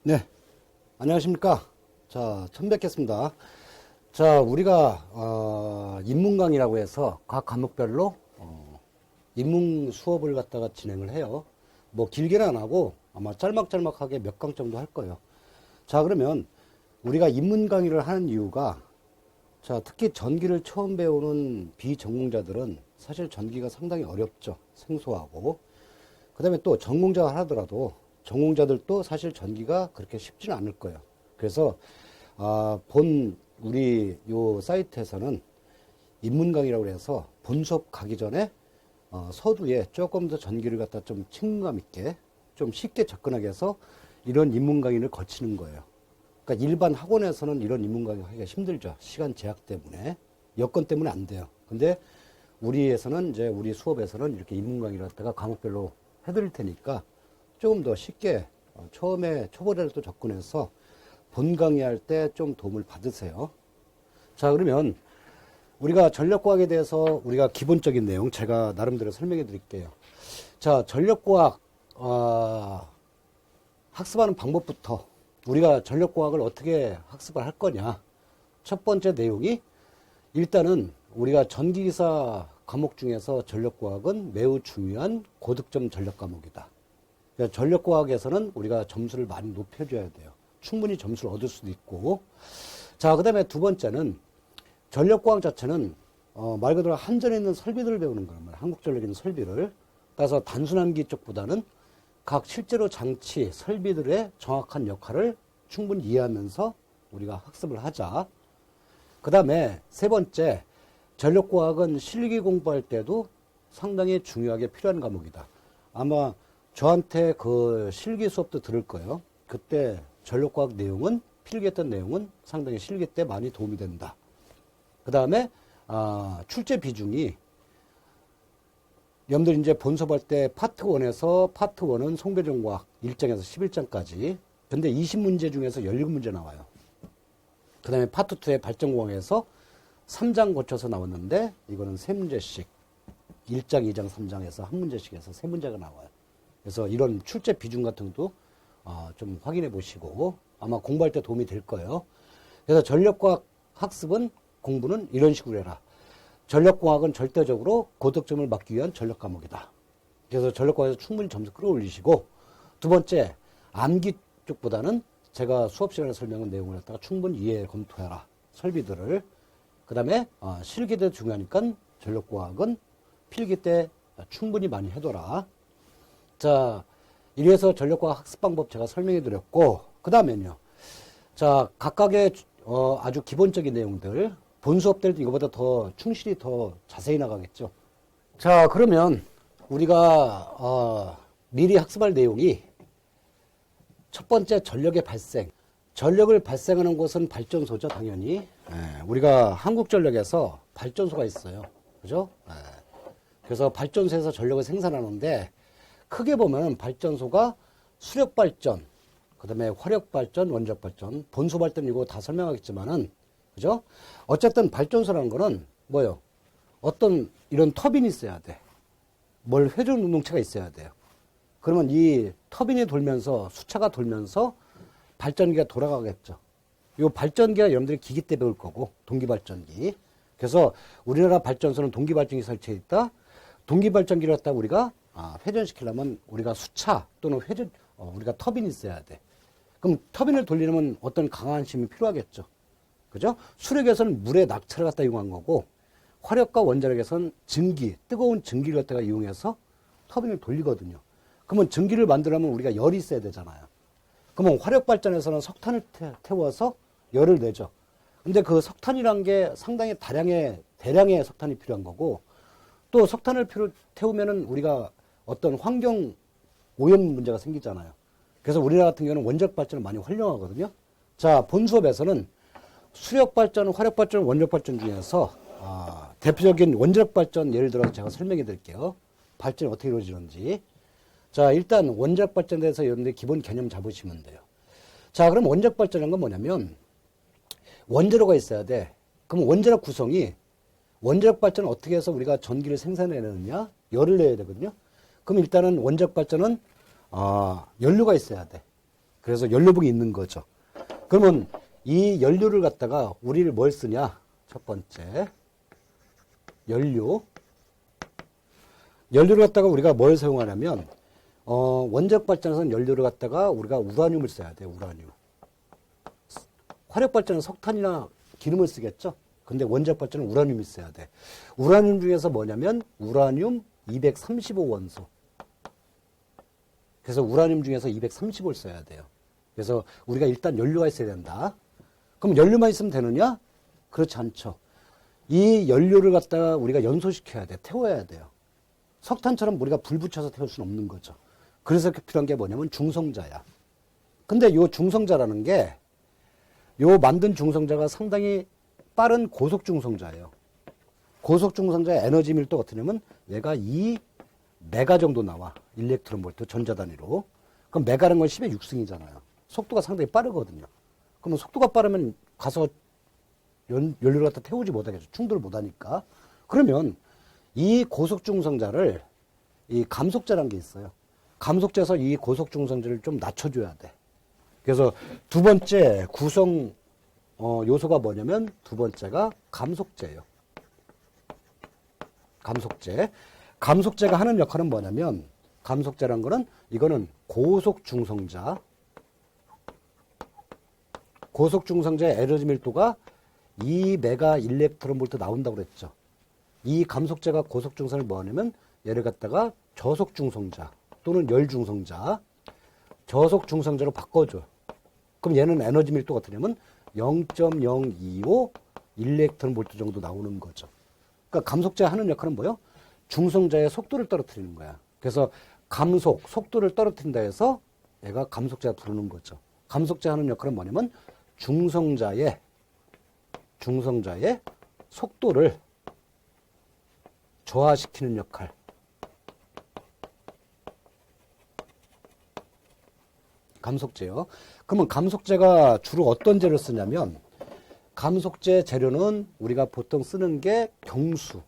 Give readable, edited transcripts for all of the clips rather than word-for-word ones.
네, 안녕하십니까. 자, 처음 뵙겠습니다. 자, 우리가, 인문강의라고 해서 각 과목별로, 인문 수업을 갖다가 진행을 해요. 뭐, 길게는 안 하고, 아마 짤막짤막하게 몇 강 정도 할 거예요. 자, 그러면 우리가 인문 강의를 하는 이유가, 자, 특히 전기를 처음 배우는 비전공자들은 사실 전기가 상당히 어렵죠. 생소하고. 그 다음에 또 전공자가 하더라도 전공자들도 사실 전기가 그렇게 쉽지는 않을 거예요. 그래서 우리 요 사이트에서는 입문 강의라고 해서 본 수업 가기 전에 서두에 조금 더 전기를 갖다 좀 친근감 있게 좀 쉽게 접근하게 해서 이런 입문 강의를 거치는 거예요. 그러니까 일반 학원에서는 이런 입문 강의 하기가 힘들죠. 시간 제약 때문에. 여건 때문에 안 돼요. 근데 우리 수업에서는 이렇게 입문 강의를 갖다가 과목별로 해드릴 테니까 조금 더 쉽게 처음에 초보자들도 접근해서 본 강의할 때 좀 도움을 받으세요. 자, 그러면 우리가 전력과학에 대해서 우리가 기본적인 내용 제가 나름대로 설명해 드릴게요. 자, 전력과학 학습하는 방법부터 우리가 전력과학을 어떻게 학습을 할 거냐. 첫 번째 내용이 일단은 우리가 전기기사 과목 중에서 전력과학은 매우 중요한 고득점 전력 과목이다. 그러니까 전력과학에서는 우리가 점수를 많이 높여줘야 돼요. 충분히 점수를 얻을 수도 있고. 자, 그 다음에 두 번째는 전력과학 자체는 말 그대로 한전에 있는 설비들을 배우는 거란 말이에요. 한국전력에 있는 설비를. 따라서 단순함기 쪽보다는 각 실제로 장치, 설비들의 정확한 역할을 충분히 이해하면서 우리가 학습을 하자. 그 다음에 세 번째, 전력과학은 실기 공부할 때도 상당히 중요하게 필요한 과목이다. 아마 저한테 그 실기 수업도 들을 거예요. 그때 전력과학 내용은, 필기했던 내용은 상당히 실기 때 많이 도움이 된다. 그 다음에, 출제 비중이, 여러분들 이제 본수업할 때 파트 1에서 파트 1은 송배전과학 1장에서 11장까지. 근데 20문제 중에서 17문제 나와요. 그 다음에 파트 2의 발전공학에서 3장 고쳐서 나왔는데, 이거는 3문제씩. 1장, 2장, 3장에서 한 문제씩 해서 3문제가 나와요. 그래서 이런 출제 비중 같은 것도 좀 확인해 보시고 아마 공부할 때 도움이 될 거예요. 그래서 전력과학 학습은 공부는 이런 식으로 해라. 전력과학은 절대적으로 고득점을 막기 위한 전력 과목이다. 그래서 전력과학에서 충분히 점수 끌어올리시고 두 번째 암기 쪽보다는 제가 수업 시간에 설명한 내용을 갖다가 충분히 이해 검토해라. 설비들을. 그 다음에 실기 때 중요하니까 전력과학은 필기 때 충분히 많이 해둬라. 자, 이래서 전력과학 학습 방법 제가 설명해 드렸고, 그 다음에는요. 자, 각각의 아주 기본적인 내용들, 본 수업 때도 이거보다 더 충실히 더 자세히 나가겠죠. 자, 그러면 우리가 미리 학습할 내용이 첫 번째 전력의 발생. 전력을 발생하는 곳은 발전소죠, 당연히. 우리가 한국전력에서 발전소가 있어요. 그죠? 그래서 발전소에서 전력을 생산하는데, 크게 보면 발전소가 수력발전, 그 다음에 화력발전, 원자력발전, 본수발전 이거 다 설명하겠지만은, 그죠? 어쨌든 발전소라는 거는 뭐요? 어떤 이런 터빈이 있어야 돼. 뭘 회전 운동체가 있어야 돼요. 그러면 이 터빈이 돌면서, 수차가 돌면서 발전기가 돌아가겠죠. 이 발전기가 여러분들이 기기 때 배울 거고, 동기발전기. 그래서 우리나라 발전소는 동기발전기 설치해 있다. 동기발전기를 갖다 우리가 회전시키려면 우리가 수차 또는 우리가 터빈이 있어야 돼. 그럼 터빈을 돌리려면 어떤 강한 힘이 필요하겠죠. 그죠? 수력에서는 물의 낙차를 갖다 이용한 거고, 화력과 원자력에서는 증기, 뜨거운 증기를 갖다가 이용해서 터빈을 돌리거든요. 그러면 증기를 만들려면 우리가 열이 있어야 되잖아요. 그러면 화력발전에서는 석탄을 태워서 열을 내죠. 근데 그 석탄이란 게 상당히 대량의 석탄이 필요한 거고, 또 석탄을 태우면은 우리가 어떤 환경 오염 문제가 생기잖아요. 그래서 우리나라 같은 경우는 원자력 발전을 많이 활용하거든요. 자, 본 수업에서는 수력 발전, 화력 발전, 원자력 발전 중에서 대표적인 원자력 발전 예를 들어서 제가 설명해 드릴게요. 발전이 어떻게 이루어지는지. 자, 일단 원자력 발전에 대해서 여러분들이 기본 개념 잡으시면 돼요. 자, 그럼 원자력 발전이라는 건 뭐냐면 원자로가 있어야 돼. 그럼 원자력 구성이 원자력 발전을 어떻게 해서 우리가 전기를 생산해내느냐? 열을 내야 되거든요. 그럼 일단은 원자력 발전은 연료가 있어야 돼. 그래서 연료봉이 있는 거죠. 그러면 이 연료를 갖다가 우리를 뭘 쓰냐? 첫 번째, 연료를 갖다가 우리가 뭘 사용하냐면, 원자력 발전에서는 연료를 갖다가 우리가 우라늄을 써야 돼요, 우라늄. 화력 발전은 석탄이나 기름을 쓰겠죠? 근데 원자력 발전은 우라늄이 써야 돼. 우라늄 중에서 뭐냐면, 우라늄 235원소. 그래서 우라늄 중에서 235를 써야 돼요. 그래서 우리가 일단 연료가 있어야 된다. 그럼 연료만 있으면 되느냐? 그렇지 않죠. 이 연료를 갖다가 우리가 연소시켜야 돼. 태워야 돼요. 석탄처럼 우리가 불 붙여서 태울 수는 없는 거죠. 그래서 필요한 게 뭐냐면 중성자야. 근데 요 중성자라는 게 요 만든 중성자가 상당히 빠른 고속 중성자예요. 고속 중성자의 에너지 밀도가 어떠냐면 얘가 2메가 정도 나와. 일렉트론 볼트 전자 단위로. 그럼 메가라는 건 10의 6승이잖아요. 속도가 상당히 빠르거든요. 그러면 속도가 빠르면 가서 연료를 갖다 태우지 못하겠죠. 충돌을 못하니까. 그러면 이 고속 중성자를 이 감속자라는 게 있어요. 감속자에서 이 고속 중성자를 좀 낮춰줘야 돼. 그래서 두 번째 구성 요소가 뭐냐면 두 번째가 감속제예요. 감속제. 감속제가 하는 역할은 뭐냐면 감속제라는 거는 이거는 고속 중성자. 고속 중성자의 에너지 밀도가 2메가 일렉트론 볼트 나온다고 그랬죠. 이 감속제가 고속 중성을 뭐냐면 얘를 갖다가 저속 중성자 또는 열 중성자, 저속 중성자로 바꿔줘. 그럼 얘는 에너지 밀도가 어떠냐면 0.025 일렉트론 볼트 정도 나오는 거죠. 그러니까 감속제 하는 역할은 뭐예요? 중성자의 속도를 떨어뜨리는 거야. 그래서 감속, 속도를 떨어뜨린다 해서 얘가 감속제가 부르는 거죠. 감속제 하는 역할은 뭐냐면 중성자의 속도를 저하시키는 역할. 감속제요. 그러면 감속제가 주로 어떤 재료를 쓰냐면 감속제 재료는 우리가 보통 쓰는 게 경수.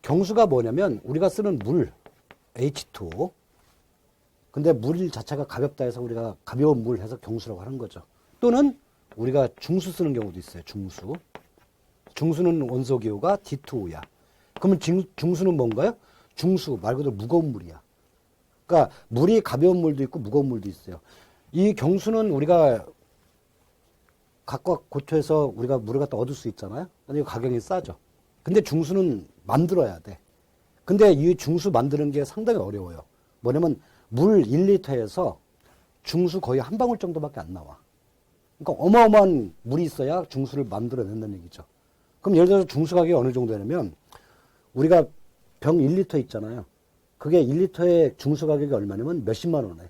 경수가 뭐냐면 우리가 쓰는 물, H2O. 근데 물 자체가 가볍다 해서 우리가 가벼운 물 해서 경수라고 하는 거죠. 또는 우리가 중수 쓰는 경우도 있어요. 중수. 중수는 원소기호가 D2O야. 그러면 중수는 뭔가요? 중수 말 그대로 무거운 물이야. 그러니까 물이 가벼운 물도 있고 무거운 물도 있어요. 이 경수는 우리가 각각 고토에서 우리가 물을 갖다 얻을 수 있잖아요. 아니 가격이 싸죠. 근데 중수는 만들어야 돼. 근데 이 중수 만드는 게 상당히 어려워요. 뭐냐면 물 1리터에서 중수 거의 한 방울 정도밖에 안 나와. 그러니까 어마어마한 물이 있어야 중수를 만들어낸다는 얘기죠. 그럼 예를 들어서 중수 가격이 어느 정도냐면 우리가 병 1리터 있잖아요. 그게 1리터의 중수 가격이 얼마냐면 몇십만 원에.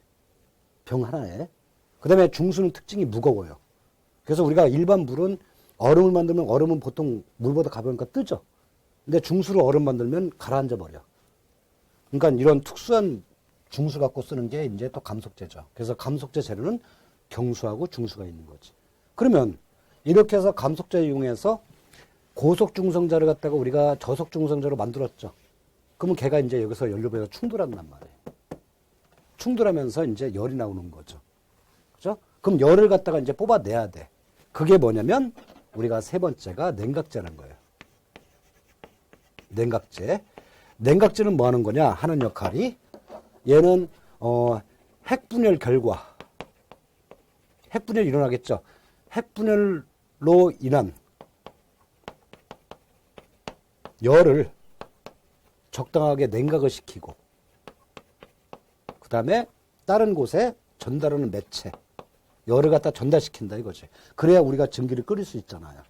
병 하나에. 그 다음에 중수는 특징이 무거워요. 그래서 우리가 일반 물은 얼음을 만들면 얼음은 보통 물보다 가벼우니까 뜨죠. 근데 중수로 얼음 만들면 가라앉아 버려. 그러니까 이런 특수한 중수 갖고 쓰는 게 이제 또 감속제죠. 그래서 감속제 재료는 경수하고 중수가 있는 거지. 그러면 이렇게 해서 감속제 이용해서 고속 중성자를 갖다가 우리가 저속 중성자로 만들었죠. 그러면 걔가 이제 여기서 연료배에서 충돌한단 말이에요. 충돌하면서 이제 열이 나오는 거죠. 그죠? 그럼 열을 갖다가 이제 뽑아내야 돼. 그게 뭐냐면 우리가 세 번째가 냉각제라는 거예요. 냉각제. 냉각제는 뭐 하는 거냐? 하는 역할이 얘는 핵분열 결과 핵분열이 일어나겠죠. 핵분열로 인한 열을 적당하게 냉각을 시키고 그 다음에 다른 곳에 전달하는 매체 열을 갖다 전달시킨다 이거지. 그래야 우리가 전기를 끓일 수 있잖아요.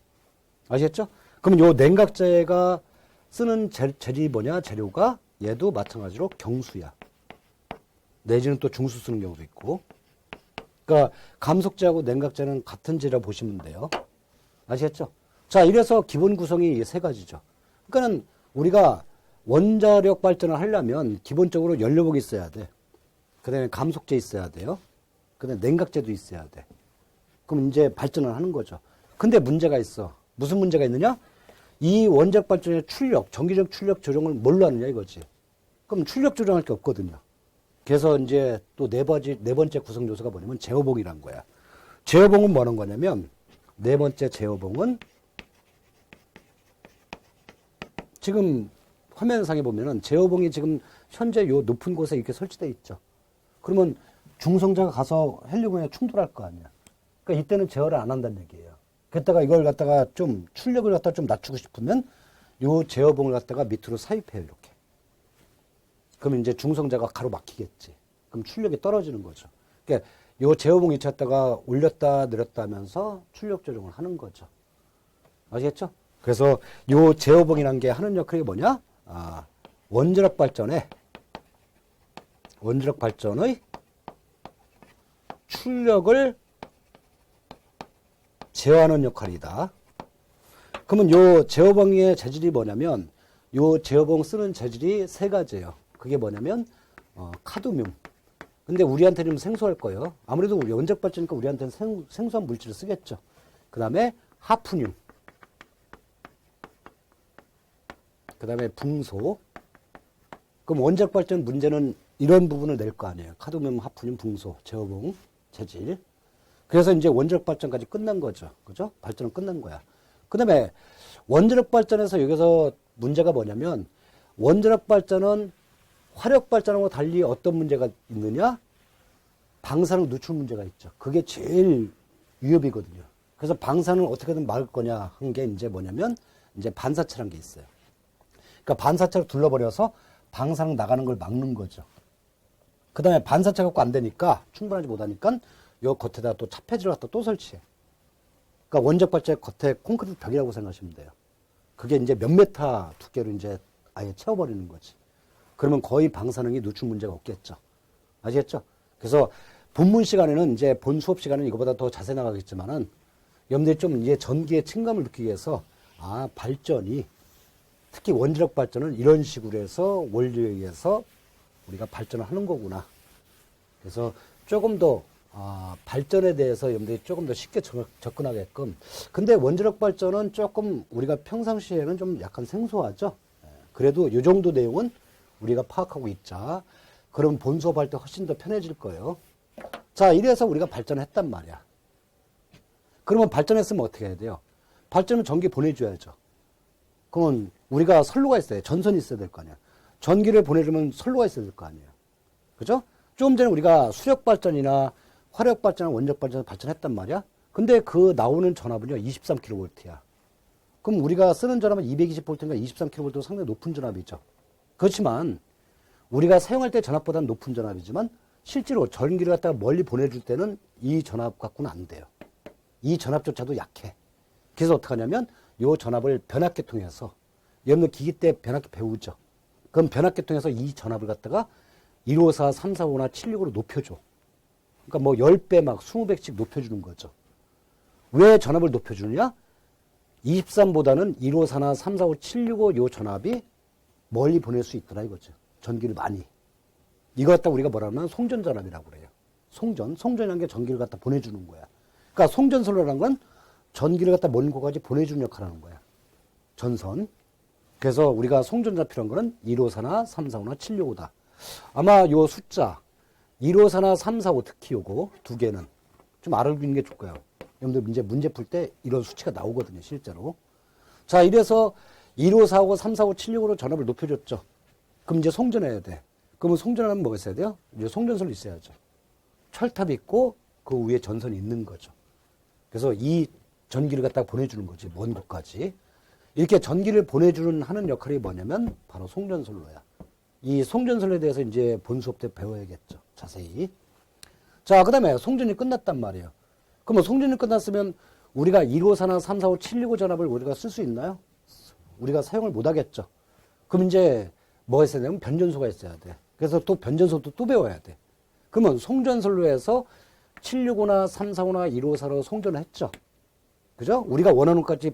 아시겠죠? 그럼 요 냉각제가 쓰는 재질이 뭐냐? 재료가 얘도 마찬가지로 경수야. 내지는 또 중수 쓰는 경우도 있고. 그러니까 감속제하고 냉각제는 같은 재료 보시면 돼요. 아시겠죠? 자, 이래서 기본 구성이 세 가지죠. 그러니까는 우리가 원자력 발전을 하려면 기본적으로 연료복이 있어야 돼. 그 다음에 감속제 있어야 돼요. 그 다음에 냉각제도 있어야 돼. 그럼 이제 발전을 하는 거죠. 근데 문제가 있어. 무슨 문제가 있느냐? 이 원자력 발전의 출력, 전기적 출력 조정을 뭘로 하느냐 이거지. 그럼 출력 조정할 게 없거든요. 그래서 이제 또 네 번째 구성 요소가 뭐냐면 제어봉이란 거야. 제어봉은 뭐 하는 거냐면 네 번째 제어봉은 지금 화면상에 보면은 제어봉이 지금 현재 요 높은 곳에 이렇게 설치되어 있죠. 그러면 중성자가 가서 헬륨에 충돌할 거 아니야. 그러니까 이때는 제어를 안 한다는 얘기예요. 그랬다가 이걸 갖다가 좀 출력을 갖다가 좀 낮추고 싶으면 요 제어봉을 갖다가 밑으로 삽입해요, 이렇게. 그러면 이제 중성자가 가로막히겠지. 그럼 출력이 떨어지는 거죠. 그러니까 요 제어봉 위치에다가 올렸다 내렸다 하면서 출력 조정을 하는 거죠. 아시겠죠? 그래서 요 제어봉이라는 게 하는 역할이 뭐냐? 원자력 발전의 출력을 제어하는 역할이다. 그러면 요 제어봉의 재질이 뭐냐면 요 제어봉 쓰는 재질이 세 가지예요. 그게 뭐냐면 카드뮴. 근데 우리한테는 좀 생소할 거예요. 아무래도 우리 원자력 발전이니까 우리한테는 생소한 물질을 쓰겠죠. 그 다음에 하프뮴. 그 다음에 붕소. 그럼 원자력 발전 문제는 이런 부분을 낼 거 아니에요. 카드뮴, 하프뮴, 붕소, 제어봉, 재질. 그래서 이제 원자력 발전까지 끝난 거죠. 그죠? 발전은 끝난 거야. 그 다음에 원자력 발전에서 여기서 문제가 뭐냐면 원자력 발전은 화력 발전하고 달리 어떤 문제가 있느냐? 방사능 누출 문제가 있죠. 그게 제일 위협이거든요. 그래서 방사능을 어떻게든 막을 거냐 한 게 이제 뭐냐면 이제 반사체라는 게 있어요. 그러니까 반사체를 둘러버려서 방사능 나가는 걸 막는 거죠. 그 다음에 반사체 갖고 안 되니까 충분하지 못하니까 요 겉에다 또 차폐지를 갖다 또 설치해. 그러니까 원자력 발전의 겉에 콘크리트 벽이라고 생각하시면 돼요. 그게 이제 몇 메타 두께로 이제 아예 채워버리는 거지. 그러면 거의 방사능이 누출 문제가 없겠죠. 아시겠죠? 그래서 본문 시간에는 이제 본 수업 시간은 이거보다 더 자세히 나가겠지만은 여러분들이 좀 이제 전기의 친감을 느끼기 위해서 발전이 특히 원자력 발전은 이런 식으로 해서 원리에 의해서 우리가 발전을 하는 거구나. 그래서 조금 더 발전에 대해서 여러분들이 조금 더 쉽게 접근하게끔. 근데 원자력 발전은 조금 우리가 평상시에는 좀 약간 생소하죠. 그래도 이 정도 내용은 우리가 파악하고 있자. 그럼 본 수업할 때 훨씬 더 편해질 거예요. 자, 이래서 우리가 발전했단 말이야. 그러면 발전했으면 어떻게 해야 돼요? 발전은 전기 보내줘야죠. 그러면 우리가 선로가 있어야 돼. 전선이 있어야 될 거 아니야. 전기를 보내주면 선로가 있어야 될 거 아니에요. 그죠? 조금 전에 우리가 수력 발전이나 화력 발전이나 원자력 발전을 발전했단 말이야. 근데 그 나오는 전압은요, 23kV야. 그럼 우리가 쓰는 전압은 220V니까 23kV도 상당히 높은 전압이죠. 그렇지만 우리가 사용할 때 전압보다는 높은 전압이지만 실제로 전기를 갖다가 멀리 보내줄 때는 이 전압 갖고는 안 돼요. 이 전압조차도 약해. 그래서 어떻게 하냐면 이 전압을 변압기 통해서 여러분들 기기 때 변압기 배우죠. 그럼 변압기 통해서 이 전압을 갖다가 154, 345나 765로 높여줘. 그러니까 뭐 10배 막 20배씩 높여주는 거죠. 왜 전압을 높여주느냐? 23보다는 154나 345, 765 요 전압이 멀리 보낼 수 있더라 이거죠. 전기를 많이. 이거 갖다 우리가 뭐라면 송전전압이라고 그래요. 송전이라는 게 전기를 갖다 보내주는 거야. 그러니까 송전선로라는 건 전기를 갖다 먼 곳까지 보내주는 역할을 하는 거야. 전선. 그래서 우리가 송전자 필요한 거는 154나 345나 765다. 아마 요 숫자 154나 345 특히 요거 두 개는 좀 알아두는 게 좋을 거예요. 여러분들 문제 풀 때 이런 수치가 나오거든요, 실제로. 자, 이래서 1545, 345, 765로 전압을 높여줬죠. 그럼 이제 송전해야 돼. 그러면 송전하면 뭐가 있어야 돼요? 이제 송전선이 있어야죠. 철탑이 있고 그 위에 전선이 있는 거죠. 그래서 이 전기를 갖다가 보내주는 거지, 먼 곳까지. 이렇게 전기를 보내주는 하는 역할이 뭐냐면 바로 송전선로야. 이 송전선로에 대해서 이제 본 수업 때 배워야겠죠, 자세히. 자, 그 다음에 송전이 끝났단 말이에요. 그러면 송전이 끝났으면 우리가 154나 345, 765 전압을 우리가 쓸 수 있나요? 우리가 사용을 못 하겠죠. 그럼 이제 뭐가 있어야 되냐면 변전소가 있어야 돼. 그래서 또 변전소도 또 배워야 돼. 그러면 송전선로에서 765나 345나 154로 송전을 했죠. 그죠? 우리가 원하는 것까지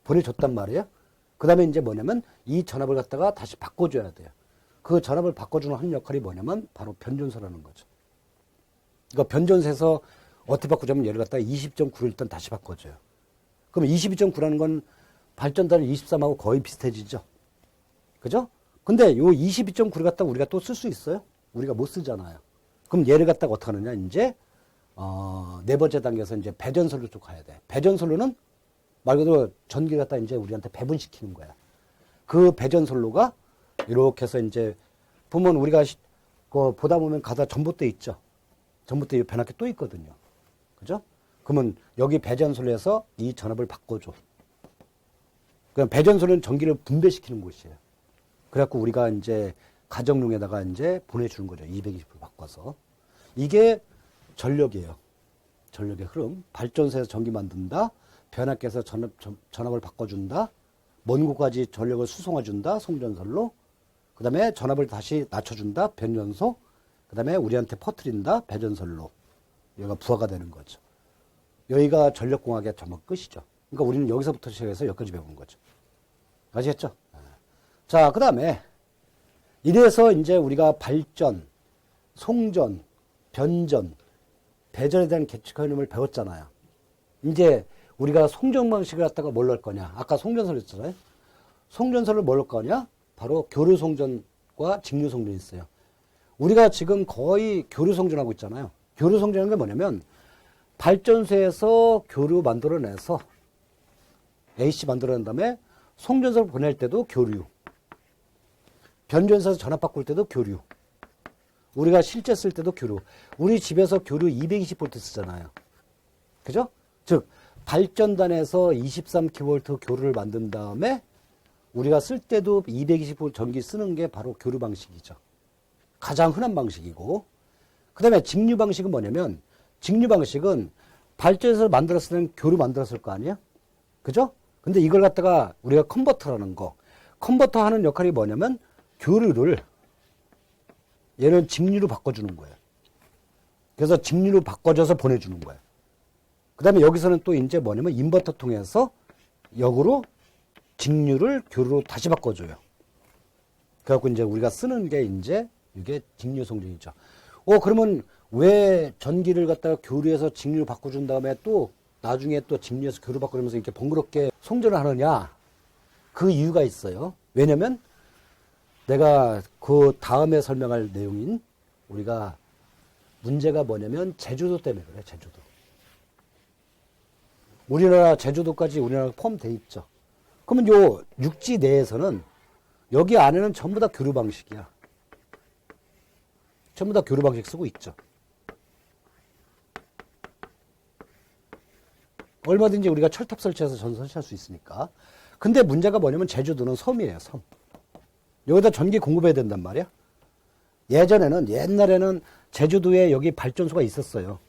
보내줬단 말이에요. 그 다음에 이제 뭐냐면 이 전압을 갖다가 다시 바꿔줘야 돼요. 그 전압을 바꿔주는 한 역할이 뭐냐면 바로 변전소라는 거죠. 그러니까 변전소에서 어떻게 바꾸자면 얘를 갖다가 20.9를 일단 다시 바꿔줘요. 그럼 22.9라는 건 발전단을 23하고 거의 비슷해지죠. 그죠? 근데 요 22.9를 갖다가 우리가 또 쓸 수 있어요? 우리가 못 쓰잖아요. 그럼 얘를 갖다가 어떻게 하느냐, 이제, 네 번째 단계에서 이제 배전설로 쭉 가야 돼. 배전설로는 말 그대로 전기를 갖다 이제 우리한테 배분시키는 거야. 그 배전설로가 이렇게 해서 이제 보면 우리가 보다 보면 가다 전봇대 있죠. 전봇대 변압기 또 있거든요. 그죠? 그러면 여기 배전설로에서 이 전압을 바꿔줘. 그럼 배전설로는 전기를 분배시키는 곳이에요. 그래갖고 우리가 이제 가정용에다가 이제 보내주는 거죠. 220V 바꿔서. 이게 전력이에요. 전력의 흐름. 발전소에서 전기 만든다. 변압기에서 전압을 바꿔준다. 먼 곳까지 전력을 수송해준다. 송전설로. 그 다음에 전압을 다시 낮춰준다. 변전소. 그 다음에 우리한테 퍼뜨린다. 배전설로. 여기가 부하가 되는 거죠. 여기가 전력공학의 전반 끝이죠. 그러니까 우리는 여기서부터 시작해서 여기까지 배우는 거죠. 아시겠죠? 자, 그 다음에 이래서 이제 우리가 발전, 송전, 변전, 배전에 대한 계측 흐름을 배웠잖아요. 이제 우리가 송전 방식을 갖다가 뭘 넣을 거냐. 아까 송전설 했잖아요. 송전설을 뭘 넣을 거냐. 바로 교류송전과 직류송전이 있어요. 우리가 지금 거의 교류송전하고 있잖아요. 교류송전은 게 뭐냐면 발전소에서 교류 만들어내서 AC 만들어낸 다음에 송전소를 보낼 때도 교류. 변전소에서 전압 바꿀 때도 교류. 우리가 실제 쓸 때도 교류. 우리 집에서 교류 220V 쓰잖아요. 그죠? 즉 발전단에서 23kV 교류를 만든 다음에 우리가 쓸 때도 220V 전기 쓰는 게 바로 교류 방식이죠. 가장 흔한 방식이고, 그 다음에 직류 방식은 뭐냐면, 직류 방식은 발전에서 만들었을 때는 교류 만들었을 거 아니에요? 그죠? 근데 이걸 갖다가 우리가 컨버터라는 거, 컨버터 하는 역할이 뭐냐면, 교류를 얘는 직류로 바꿔주는 거예요. 그래서 직류로 바꿔줘서 보내주는 거예요. 그 다음에 여기서는 또 이제 뭐냐면, 인버터 통해서 역으로 직류를 교류로 다시 바꿔줘요. 그래갖고 이제 우리가 쓰는 게 이제 이게 직류송전이죠. 그러면 왜 전기를 갖다가 교류해서 직류로 바꿔준 다음에 또 나중에 또 직류해서 교류 바꾸면서 이렇게 번거롭게 송전을 하느냐? 그 이유가 있어요. 왜냐면 내가 그 다음에 설명할 내용인 우리가 문제가 뭐냐면 제주도 때문에 그래, 제주도. 우리나라 제주도까지 우리나라가 포함되어 있죠. 그러면 요 육지 내에서는 여기 안에는 전부 다 교류 방식이야. 전부 다 교류 방식 쓰고 있죠. 얼마든지 우리가 철탑 설치해서 전선 설치할 수 있으니까. 근데 문제가 뭐냐면 제주도는 섬이에요, 섬. 여기다 전기 공급해야 된단 말이야. 옛날에는 제주도에 여기 발전소가 있었어요.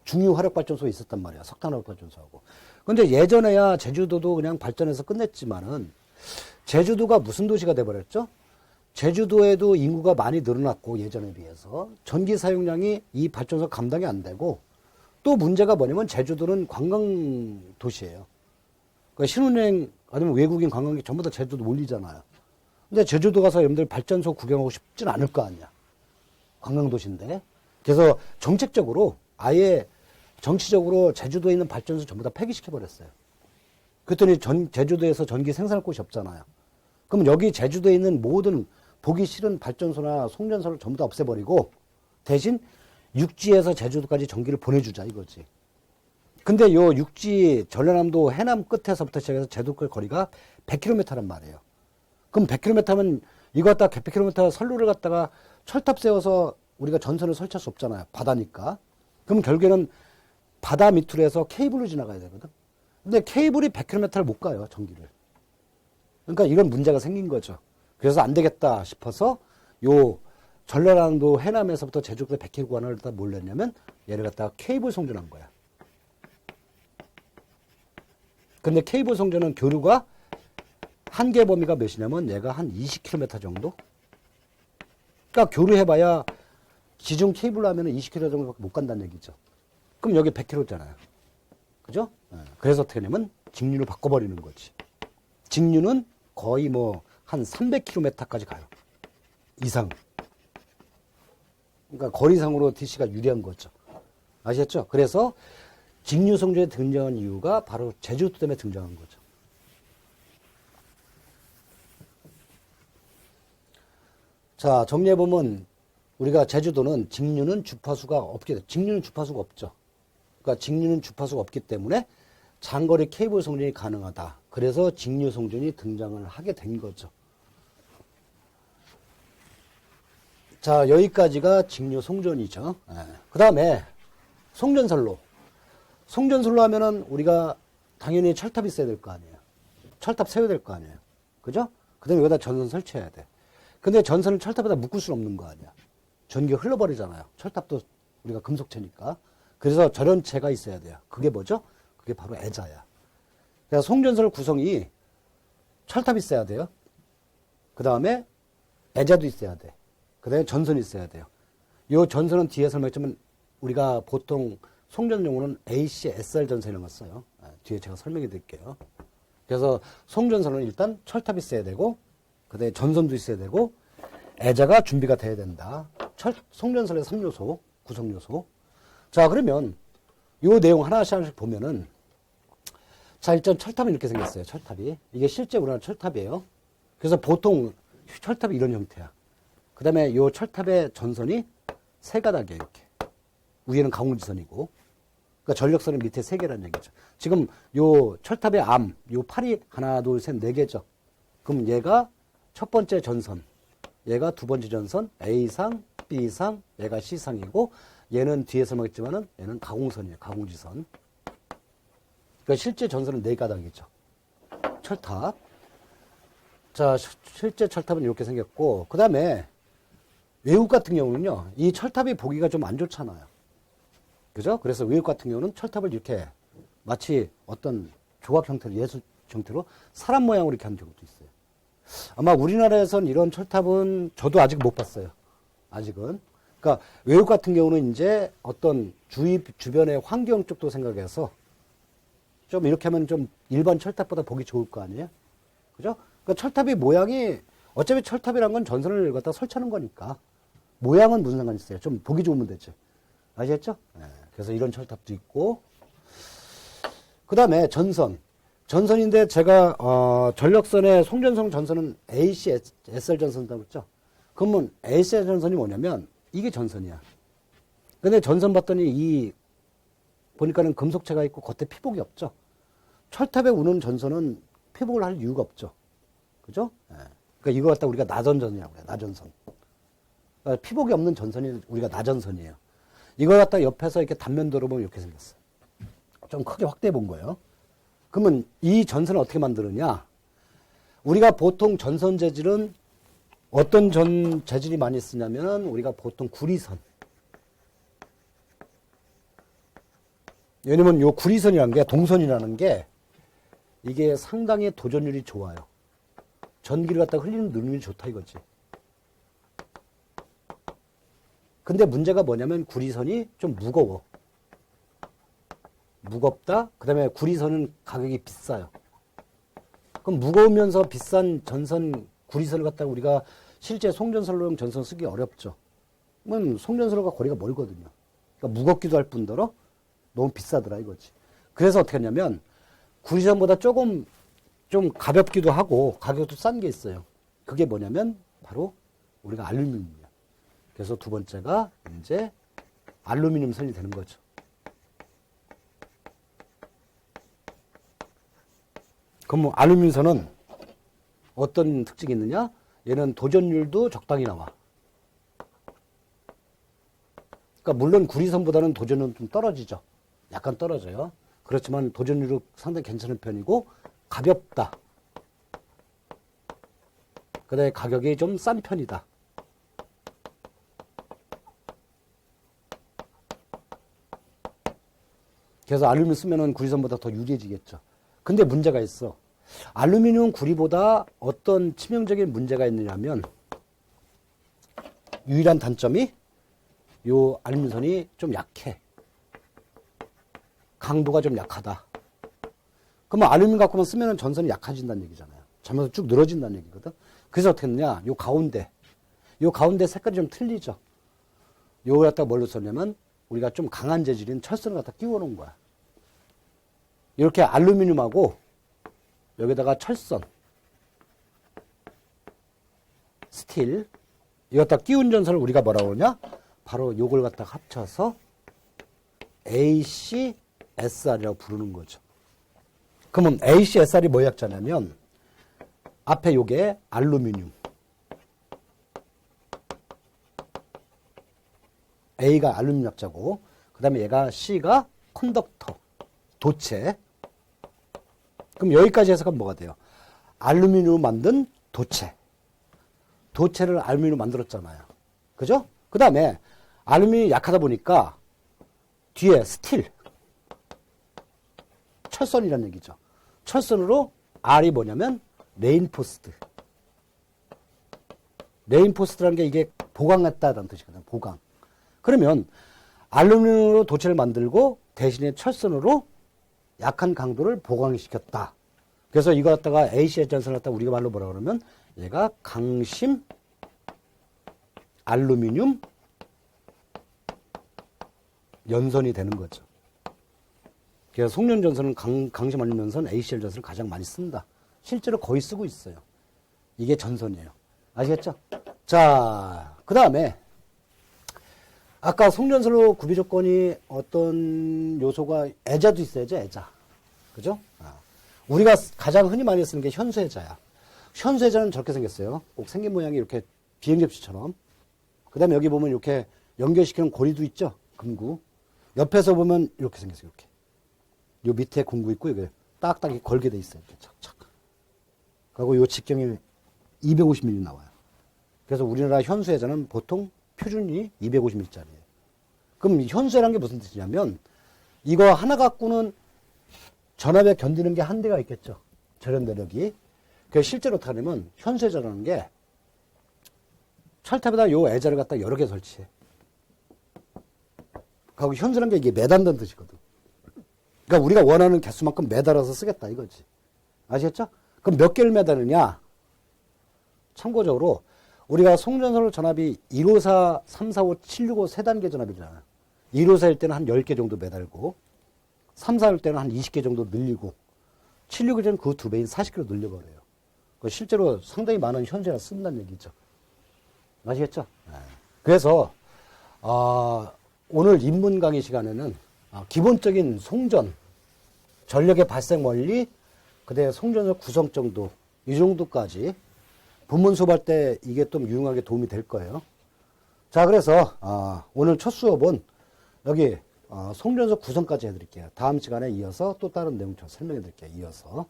중유 화력 발전소가 있었단 말이야. 석탄 화력 발전소하고. 근데 예전에야 제주도도 그냥 발전해서 끝냈지만은 제주도가 무슨 도시가 돼버렸죠? 제주도에도 인구가 많이 늘어났고 예전에 비해서 전기 사용량이 이 발전소 감당이 안 되고 또 문제가 뭐냐면 제주도는 관광 도시예요. 그러니까 신혼여행 아니면 외국인 관광객 전부 다 제주도 몰리잖아요. 근데 제주도 가서 여러분들 발전소 구경하고 싶진 않을 거 아니야. 관광 도시인데. 그래서 정책적으로 아예 정치적으로 제주도에 있는 발전소 전부 다 폐기시켜버렸어요. 그랬더니 제주도에서 전기 생산할 곳이 없잖아요. 그럼 여기 제주도에 있는 모든 보기 싫은 발전소나 송전소를 전부 다 없애버리고 대신 육지에서 제주도까지 전기를 보내주자 이거지. 근데 요 육지 전라남도 해남 끝에서부터 시작해서 제주도 거리가 100km란 말이에요. 그럼 100km면 이거 갖다가 100km 선로를 갖다가 철탑 세워서 우리가 전선을 설치할 수 없잖아요. 바다니까. 그럼 결국에는 바다 밑으로 해서 케이블로 지나가야 되거든. 근데 케이블이 100km를 못 가요, 전기를. 그러니까 이런 문제가 생긴 거죠. 그래서 안 되겠다 싶어서 요 전라남도 해남에서부터 제주도 100km 구간을 갖다 뭘 했냐면 얘를 갖다가 케이블 송전한 거야. 근데 케이블 송전은 교류가 한계 범위가 몇이냐면 얘가 한 20km 정도? 그러니까 교류해봐야 지중 케이블로 하면 20km 정도밖에 못 간다는 얘기죠. 그럼 여기 100km잖아요. 그죠? 그래서 어떻게 하냐면 직류로 바꿔버리는 거지. 직류는 거의 뭐 한 300km까지 가요. 이상. 그러니까 거리상으로 DC가 유리한 거죠. 아시겠죠? 그래서 직류 송전에 등장한 이유가 바로 제주도 때문에 등장한 거죠. 자, 정리해보면 우리가 제주도는 직류는 주파수가 없게 돼. 직류는 주파수가 없죠. 그러니까 직류는 주파수가 없기 때문에 장거리 케이블 송전이 가능하다. 그래서 직류 송전이 등장을 하게 된 거죠. 자, 여기까지가 직류 송전이죠. 그 다음에 송전선로. 송전선로 하면은 우리가 당연히 철탑이 있어야 될 거 아니에요. 철탑 세워야 될 거 아니에요. 그죠? 그 다음에 여기다 전선 설치해야 돼. 근데 전선을 철탑에다 묶을 수는 없는 거 아니야. 전기가 흘러버리잖아요. 철탑도 우리가 금속체니까. 그래서 절연체가 있어야 돼요. 그게 뭐죠? 그게 바로 애자야. 그래서 송전선 구성이 철탑이 있어야 돼요. 그 다음에 애자도 있어야 돼. 그 다음에 전선이 있어야 돼요. 이 전선은 뒤에 설명했지만 우리가 보통 송전용으로는 AC, SR 전선이라는 걸 써요. 뒤에 제가 설명해 드릴게요. 그래서 송전선은 일단 철탑이 있어야 되고, 그 다음에 전선도 있어야 되고, 애자가 준비가 돼야 된다. 송전선의 3요소, 구성요소. 자, 그러면 요 내용 하나씩 보면은, 자, 일단 철탑은 이렇게 생겼어요. 철탑이. 이게 실제 우리나라 철탑이에요. 그래서 보통 철탑이 이런 형태야. 그 다음에 요 철탑의 전선이 세 가닥이에요. 이렇게. 위에는 강운지선이고. 그러니까 전력선은 밑에 세 개라는 얘기죠. 지금 요 철탑의 암, 요 팔이 하나, 둘, 셋, 네 개죠. 그럼 얘가 첫 번째 전선, 얘가 두 번째 전선, A상, B상, 얘가 C상이고, 얘는 뒤에서 말했지만은 얘는 가공선이에요. 가공지선. 그러니까 실제 전선은 네 가닥이죠. 철탑. 자, 실제 철탑은 이렇게 생겼고, 그 다음에 외국 같은 경우는요, 이 철탑이 보기가 좀 안 좋잖아요. 그죠? 그래서 외국 같은 경우는 철탑을 이렇게 마치 어떤 조합 형태로, 예술 형태로 사람 모양으로 이렇게 한 경우도 있어요. 아마 우리나라에선 이런 철탑은 저도 아직 못 봤어요. 아직은. 그러니까 외국 같은 경우는 이제 어떤 주변의 환경 쪽도 생각해서 좀 이렇게 하면 좀 일반 철탑보다 보기 좋을 거 아니에요? 그죠? 그러니까 철탑이 모양이, 어차피 철탑이란 건 전선을 갖다 설치하는 거니까 모양은 무슨 상관이 있어요? 좀 보기 좋으면 되지. 아시겠죠? 네. 그래서 이런 철탑도 있고, 그 다음에 전선. 전선인데 제가 전력선의 송전선 전선은 AC, SR 전선이라고 했죠? 그러면 AC 전선이 뭐냐면 이게 전선이야. 근데 전선 봤더니 보니까는 금속체가 있고 겉에 피복이 없죠? 철탑에 우는 전선은 피복을 할 이유가 없죠. 그죠? 네. 그러니까 이거 갖다 우리가 나전선이라고 해요. 나전선. 그러니까 피복이 없는 전선이 우리가 나전선이에요. 이걸 갖다 옆에서 이렇게 단면도로 보면 이렇게 생겼어요. 좀 크게 확대해 본 거예요. 그러면 이 전선을 어떻게 만드느냐? 우리가 보통 전선 재질은 어떤 재질이 많이 쓰냐면 우리가 보통 구리선. 왜냐면 요 구리선이라는 게, 동선이라는 게 이게 상당히 도전율이 좋아요. 전기를 갖다 흘리는 능률이 좋다 이거지. 근데 문제가 뭐냐면 구리선이 좀 무거워. 무겁다. 그 다음에 구리선은 가격이 비싸요. 그럼 무거우면서 비싼 전선 구리선을 갖다가 우리가 실제 송전선로용 전선 쓰기 어렵죠. 그러면 송전선로가 거리가 멀거든요. 그러니까 무겁기도 할 뿐더러 너무 비싸더라 이거지. 그래서 어떻게 했냐면 구리선보다 조금 좀 가볍기도 하고 가격도 싼 게 있어요. 그게 뭐냐면 바로 우리가 알루미늄이야. 그래서 두 번째가 이제 알루미늄 선이 되는 거죠. 그럼 뭐 알루미늄 선은 어떤 특징이 있느냐? 얘는 도전율도 적당히 나와. 그러니까 물론 구리선보다는 도전은 좀 떨어지죠. 약간 떨어져요. 그렇지만 도전율은 상당히 괜찮은 편이고 가볍다. 그 다음에 가격이 좀 싼 편이다. 그래서 알루미늄 쓰면은 구리선보다 더 유리해지겠죠. 근데 문제가 있어. 알루미늄 구리보다 어떤 치명적인 문제가 있느냐면 유일한 단점이 요 알루미늄선이 좀 약해. 강도가 좀 약하다. 그러면 알루미늄 갖고만 쓰면은 전선이 약해진다는 얘기잖아요. 자면서 쭉 늘어진다는 얘기거든. 그래서 어떻게 했느냐? 요 가운데 색깔이 좀 틀리죠. 요걸 갖다 뭘로 썼냐면 우리가 좀 강한 재질인 철선을 갖다 끼워 놓은 거야. 이렇게 알루미늄하고 여기다가 철선, 스틸 이거 딱 끼운 전선을 우리가 뭐라고 그러냐? 바로 요걸 갖다 합쳐서 ACSR이라고 부르는 거죠. 그러면 ACSR이 뭐 약자냐면 앞에 요게 알루미늄, A가 알루미늄 약자고 그 다음에 얘가 C가 컨덕터, 도체. 그럼 여기까지 해석하면 뭐가 돼요? 알루미늄으로 만든 도체. 도체를 알루미늄으로 만들었잖아요. 그죠? 그 다음에 알루미늄이 약하다 보니까 뒤에 스틸, 철선이라는 얘기죠. 철선으로 R이 뭐냐면 레인포스트. 레인포스트라는 게 이게 보강했다는 뜻이거든요. 보강. 그러면 알루미늄으로 도체를 만들고 대신에 철선으로 약한 강도를 보강시켰다. 그래서 이거 갖다가 ACS 전선을 갖다가 우리가 말로 뭐라 그러면 얘가 강심 알루미늄 연선이 되는 거죠. 그래서 송년 전선은 강심 알루미늄 연선, ACL 전선을 가장 많이 쓴다. 실제로 거의 쓰고 있어요. 이게 전선이에요. 아시겠죠? 자, 그 다음에 아까 송전선로 구비 조건이 어떤 요소가 애자도 있어야죠, 애자. 그죠? 우리가 가장 흔히 많이 쓰는 게 현수애자야. 현수애자는 저렇게 생겼어요. 꼭 생긴 모양이 이렇게 비행접시처럼. 그 다음에 여기 보면 이렇게 연결시키는 고리도 있죠? 금구. 옆에서 보면 이렇게 생겼어요, 이렇게. 요 밑에 공구 있고, 이게 딱딱 걸게 돼 있어요. 이렇게 착착. 그리고 요 직경이 250mm 나와요. 그래서 우리나라 현수애자는 보통 표준이 250mm짜리예요. 그럼 현수애라는 게 무슨 뜻이냐면 이거 하나 갖고는 전압에 견디는 게 한 대가 있겠죠. 절연 내력이. 그래서 실제로 어떻게 하냐면 현수애자라는 게 철탑에다 요 애자를 갖다 여러 개 설치해. 그리고 현수라는 게 이게 매단다는 뜻이거든. 그러니까 우리가 원하는 개수만큼 매달아서 쓰겠다 이거지. 아시겠죠? 그럼 몇 개를 매다느냐? 참고적으로 우리가 송전선로 전압이 154, 345, 765 세 단계 전압이잖아요. 154일 때는 한 10개 정도 매달고 345일 때는 한 20개 정도 늘리고 765일 때는 그 두 배인 40개로 늘려버려요. 실제로 상당히 많은 현수가 쓴다는 얘기죠. 아시겠죠? 그래서 오늘 입문 강의 시간에는 기본적인 송전, 전력의 발생 원리, 그다음에 송전선 구성 정도, 이 정도까지 본문 수업할 때 이게 좀 유용하게 도움이 될 거예요. 자, 그래서 오늘 첫 수업은 여기 송전선 구성까지 해드릴게요. 다음 시간에 이어서 또 다른 내용 좀 설명해 드릴게요. 이어서.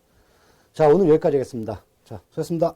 자, 오늘 여기까지 하겠습니다. 자, 수고했습니다.